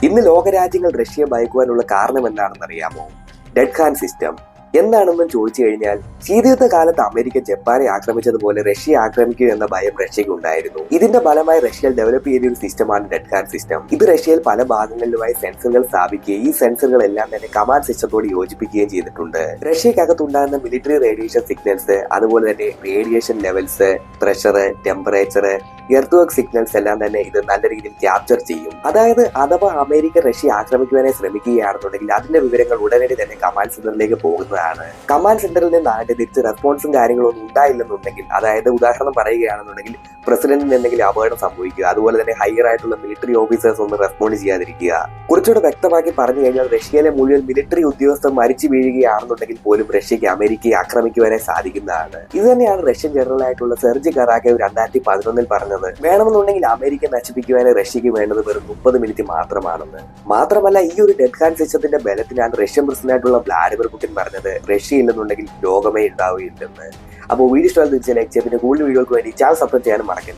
ഇന്ന് ലോകരാജ്യങ്ങൾ റഷ്യയെ ഭയക്കുവാനുള്ള കാരണം എന്താണെന്നറിയാമോ? Dead hand system. എന്താണെന്നും ചോദിച്ചു കഴിഞ്ഞാൽ, ശീതയുദ്ധ കാലത്ത് അമേരിക്ക ജപ്പാനെ ആക്രമിച്ചതുപോലെ റഷ്യയെ ആക്രമിക്കുക എന്ന ഭയം റഷ്യക്ക് ഉണ്ടായിരുന്നു. ഇതിന്റെ ഫലമായി റഷ്യ ഡെവലപ്പ് ചെയ്ത ഒരു സിസ്റ്റമാണ് ഡെഡ് ഹാൻഡ് സിസ്റ്റം. ഇത് റഷ്യയിൽ പല ഭാഗങ്ങളിലുമായി സെൻസറുകൾ സ്ഥാപിക്കുകയും ഈ സെൻസറുകൾ എല്ലാം തന്നെ കമാൻഡ് സിസ്റ്റത്തോട് യോജിപ്പിക്കുകയും ചെയ്തിട്ടുണ്ട്. റഷ്യക്കകത്തുണ്ടാകുന്ന മിലിറ്ററി റേഡിയേഷൻ സിഗ്നൽസ്, അതുപോലെ തന്നെ radiation levels, pressure, temperature, earth work signals എല്ലാം തന്നെ ഇത് നല്ല രീതിയിൽ ക്യാപ്ചർ ചെയ്യും. അതായത് അഥവാ അമേരിക്ക റഷ്യ ആക്രമിക്കുവാനായി ശ്രമിക്കുകയാണെന്നുണ്ടെങ്കിൽ അതിന്റെ വിവരങ്ങൾ ഉടനടി തന്നെ കമാൻഡ് സെന്ററിലേക്ക് പോകുന്നതാണ്. കമാൻഡ് സെന്ററിൽ നിന്ന് അതിന്റെ തിരിച്ച് റെസ്പോൺസും കാര്യങ്ങളൊന്നും ഉണ്ടായില്ലെന്നുണ്ടെങ്കിൽ, അതായത് ഉദാഹരണം പറയുകയാണെന്നുണ്ടെങ്കിൽ പ്രസിഡന്റിന് എന്തെങ്കിലും അപകടം സംഭവിക്കുക, അതുപോലെ തന്നെ ഹയർ ആയിട്ടുള്ള മിലിറ്ററി ഓഫീസേഴ്സ് ഒന്നും റെസ്പോണ്ട് ചെയ്യാതിരിക്കുക. കുറച്ചുകൂടെ വ്യക്തമാക്കി പറഞ്ഞു കഴിഞ്ഞാൽ, റഷ്യയിലെ മുഴുവൻ മിലിറ്ററി ഉദ്യോഗസ്ഥർ മരിച്ചു വീഴുകയാണെന്നുണ്ടെങ്കിൽ പോലും റഷ്യക്ക് അമേരിക്കയെ ആക്രമിക്കുവാനായി സാധിക്കുന്നതാണ്. ഇത് തന്നെയാണ് റഷ്യൻ ജനറൽ ആയിട്ടുള്ള സെർജി കറാക്കേവ് 2011 പറഞ്ഞത്. വേണമെന്നുണ്ടെങ്കിൽ അമേരിക്ക നശിപ്പിക്കുവാൻ റഷ്യക്ക് വേണ്ടത് വെറും 30 മിനിറ്റ് മാത്രമാണെന്ന്. മാത്രമല്ല, ഈ ഒരു ഡെഡ് ഹാൻഡ് സിസ്റ്റത്തിന്റെ ബലത്തിനാണ് റഷ്യൻ പ്രസിഡന്റായിട്ടുള്ള വ്ളാഡിമിർ പുടിൻ പറഞ്ഞത് റഷ്യ ഇല്ലെന്നുണ്ടെങ്കിൽ ലോകമേ ഉണ്ടാവുകയില്ലെന്ന്. അപ്പോൾ വീഡിയോ ഇഷ്ടമായി തീർച്ചയായും ലൈക്ക് ചെയ്യുക. പിന്നെ കൂടുതൽ വീഡിയോകൾക്ക് വേണ്ടി ചാനൽ സബ്സ്ക്രൈബ് ചെയ്യാനും മറക്കരുത്.